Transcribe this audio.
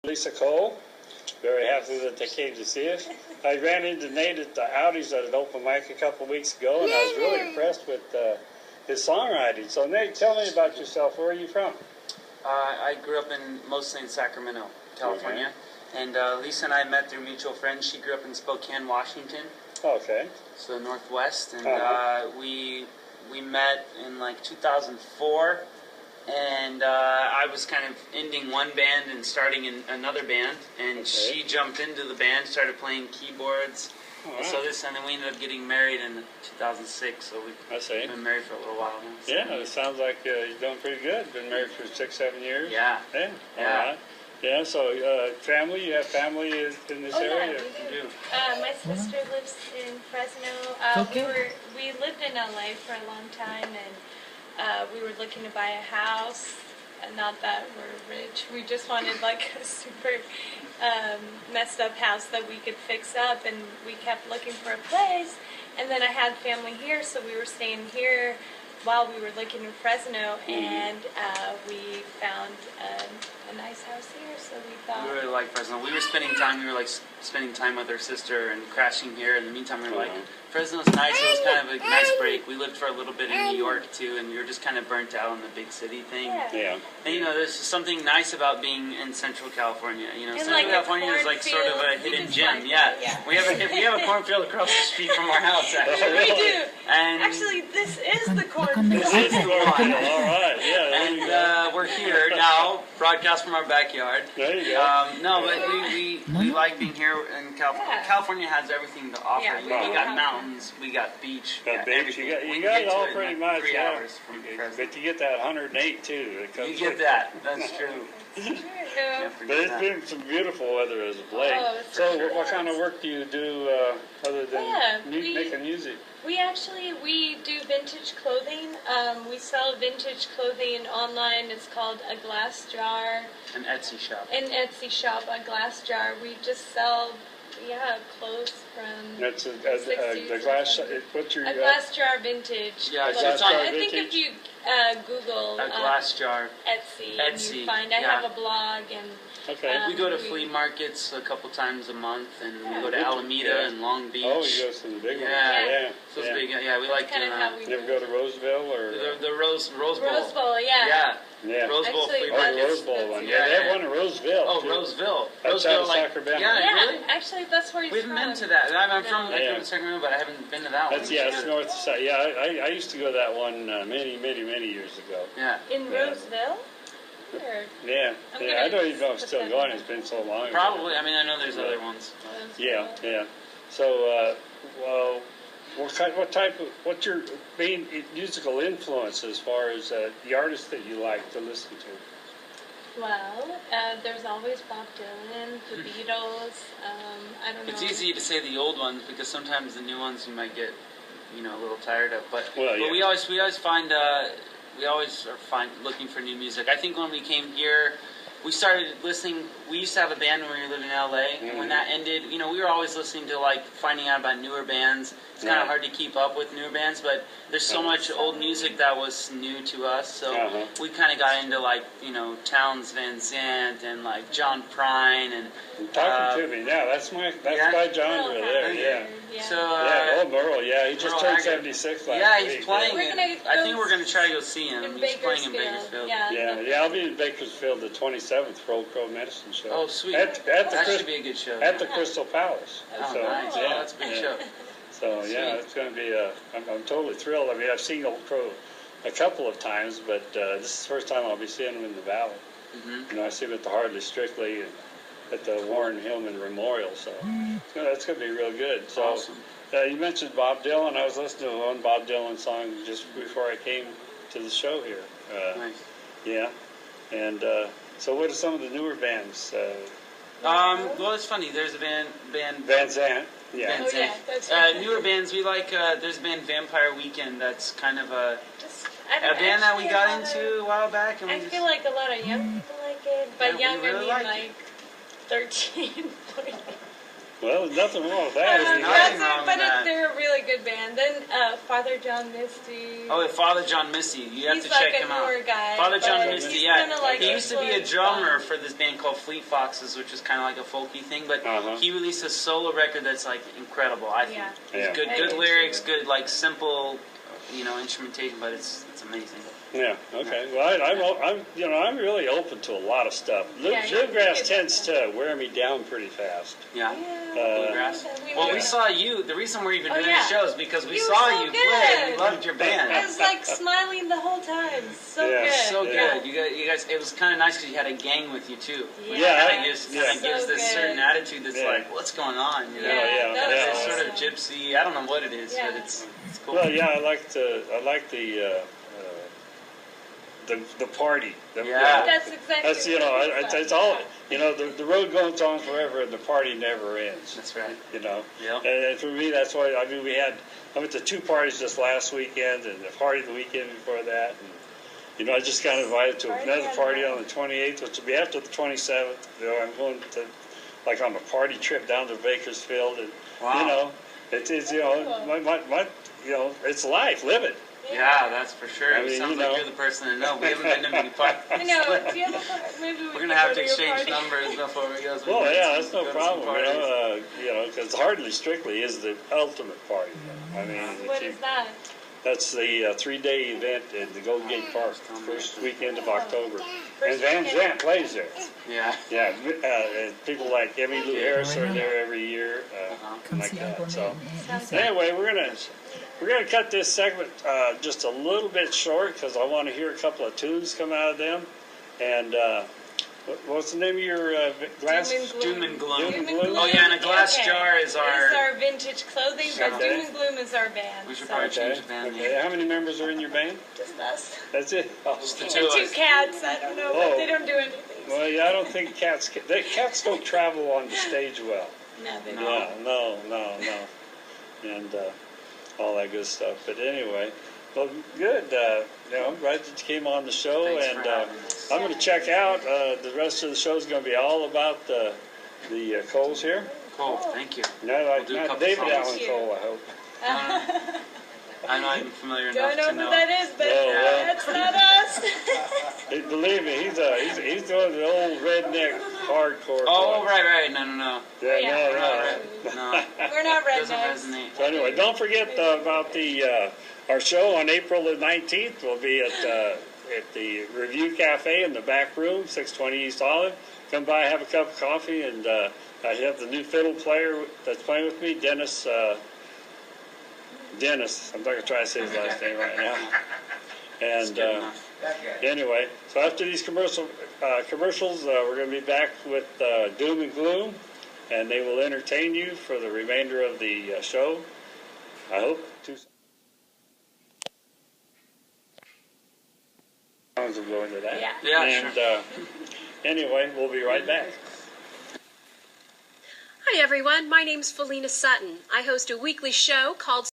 Lisa Cole. Very happy that they came to see us. I ran into Nate at the Audis at an open mic a couple of weeks ago, and I was really impressed with his songwriting. So Nate, tell me about yourself. Where are you from? I grew up mostly in Sacramento, California. Okay. And Lisa and I met through mutual friends. She grew up in Spokane, Washington. Okay. So the Northwest. And we met in like 2004. And I was kind of ending one band and starting in another band, and she jumped into the band, started playing keyboards. Right. And then we ended up getting married in 2006. So we've been married for a little while now. So. Yeah, it sounds like you're doing pretty good. Been married for 6-7 years. Yeah. Yeah. All right. Yeah. So family, you have family in this area? Yeah, we do. My sister lives in Fresno. We lived in LA for a long time, and we were looking to buy a house. Not that we're rich. We just wanted like a super messed up house that we could fix up, and we kept looking for a place. And then I had family here, so we were staying here while we were looking in Fresno, and we found a nice house here. So we thought we really like Fresno. We were spending time. We were like spending time with our sister and crashing here. In the meantime, we were like, Fresno's nice. It was kind of a nice break. We lived for a little bit in New York too, and we were just kind of burnt out on the big city thing. Yeah. And there's something nice about being in Central California. Central like California is like sort of a hidden gem. We have a cornfield across the street from our house. Actually, we do. And actually, this is the cornfield. This is the one. All right. Yeah. And we're here now, broadcast from our backyard. There you go. No, but we like being here in California. Yeah. California has everything to offer. Yeah, We got mountains, we got beach, Got beach. everything. You got it all pretty much. 3 hours from Fresno. But you get that 108 too. You get that. That's true. But it's been some beautiful weather as of late. So what kind of work do you do other than making music? We do vintage clothing. We sell vintage clothing online. It's called A Glass Jar. An Etsy shop. A Glass Jar. We just sell clothes from That's the glass. What's your A Glass Jar Vintage. Yeah, so it's on I think if you Google A Glass Jar Etsy. You find I have a blog, and we go to flea markets a couple times a month, and we go to Alameda and Long Beach. Oh, you go to the big ones. Yeah. So it's big. Yeah, we like doing that. You ever go to Roseville or the Rose Bowl? Rose Bowl, yeah. Rose Bowl flea the market. Rose Bowl one. Yeah, they have one in Roseville. Oh, too. Roseville. That's out of Sacramento. Yeah, really? Actually, that's where he's We from. haven't been to that. I'm from Sacramento, but I haven't been to that one. It's north side. Yeah, I used to go to that one many years ago. Yeah. In Roseville? Yeah. I don't even know if it's still going. It's been so long. Probably. I mean, I know there's other ones. Yeah. So, what's your main musical influence as far as the artists that you like to listen to? Well, there's always Bob Dylan, the Beatles. I don't know. It's easy to say the old ones because sometimes the new ones you might get, a little tired of. But we always find. We always are looking for new music. I think when we came here, we started listening. We used to have a band when we were living in LA, and when that ended, we were always listening to finding out about newer bands. It's kind of hard to keep up with newer bands, but there's so much old music that was new to us. So we kind of got into Townes Van Zandt and John Prine and. Talking to me now. That's my genre there. Yeah. So Old Merle. Yeah, he just turned 76 last week. Yeah, he's playing. I think we're going to try to go see him. He's playing in Bakersfield. Yeah, I'll be in Bakersfield the 27th for Old Crow Medicine Show. Oh, sweet. That should be a good show. At the Crystal Palace. Oh, nice. Yeah, that's a big show. So it's going to be. I'm totally thrilled. I mean, I've seen Old Crow a couple of times, but this is the first time I'll be seeing him in the Valley. I see him at the Hardly Strictly and at the Warren Hillman Memorial. So that's going to be real good. So awesome. You mentioned Bob Dylan. I was listening to one Bob Dylan song just before I came to the show here. Nice. Yeah, and so what are some of the newer bands? Well, it's funny. There's a band Van Zandt. Yeah. Van Zandt. That's right. Newer bands we like. There's a band Vampire Weekend. That's kind of a band that we got into a while back. And I feel like a lot of young people like it, but young, really I mean like 13, 14. Well, there's nothing wrong with that. They're a really good band. Then Father John Misty. Oh, Father John Misty. You have to check him out. Guy, Father John Misty, he used to be a drummer fun. for this band called Fleet Foxes, which is kind of like a folky thing, but he released a solo record that's like incredible, I think. Yeah. Good lyrics, good like simple, instrumentation, but it's amazing. Yeah. Okay. Well, I'm really open to a lot of stuff. Bluegrass tends to wear me down pretty fast. Yeah. Bluegrass. Well, we saw you. The reason we're even doing the show is because we saw you play. We loved your band. I was like smiling the whole time. So good. So good. You guys. It was kind of nice because you had a gang with you too. Yeah. It gives this certain attitude that's like, what's going on? It's sort of gypsy. I don't know what it is, but it's cool. Well, yeah. I like the party. That's exactly. That's it's all the road goes on forever and the party never ends. That's right. And for me, that's why I went to 2 parties this last weekend and the party the weekend before that. And, I just got invited to another party on the 28th, which will be after the 27th. I'm going to on a party trip down to Bakersfield, and it's it's life. Live it. Yeah, that's for sure. It sounds like you're the person to know. We haven't been to many parties. I know. Do you have a party? Maybe we're going to have to exchange numbers before we go. Well, that's no problem. Because Hardly Strictly is the ultimate party. I mean, what is that? That's the 3-day event at the Golden Gate Park, first weekend of October. And Van Zandt plays there. Yeah. Yeah. People like Emmy Lou Harris are there every year, like that. So anyway, we're gonna cut this segment just a little bit short because I want to hear a couple of tunes come out of them. And what's the name of your glass? Doom and gloom. Doom and gloom. Oh yeah, and a glass jar is our vintage clothing, but Doom and Gloom is our band. We should probably change the band name. Okay. How many members are in your band? Just us. That's it. Just the And two of us. 2 cats. I don't know, but they don't do anything. Well, I don't think cats don't travel on the stage well. No, they don't. Yeah, no. And all that good stuff. But anyway, well, good. I'm glad that you came on the show. Thanks and I'm going to check out. The rest of the show is going to be all about the Coles here. Cool, thank you. Not David Allen Cole, I hope. I'm not even familiar enough to know. Don't know who that is, but that's not us. Believe me, he's one of the old redneck hardcore. Oh, boys. right. No. Yeah, no. We're not rednecks. Doesn't resonate. So anyway, don't forget about our show on April the 19th. We'll be at the Review Cafe in the back room, 620 East Olive. Come by, have a cup of coffee, and I have the new fiddle player that's playing with me, Dennis. I'm not going to try to say his last name right now. And anyway, so after these commercials, we're going to be back with Doom and Gloom, and they will entertain you for the remainder of the show. I hope. 2 songs will go into that. Yeah. And anyway, we'll be right back. Hi everyone, my name's Felina Sutton. I host a weekly show called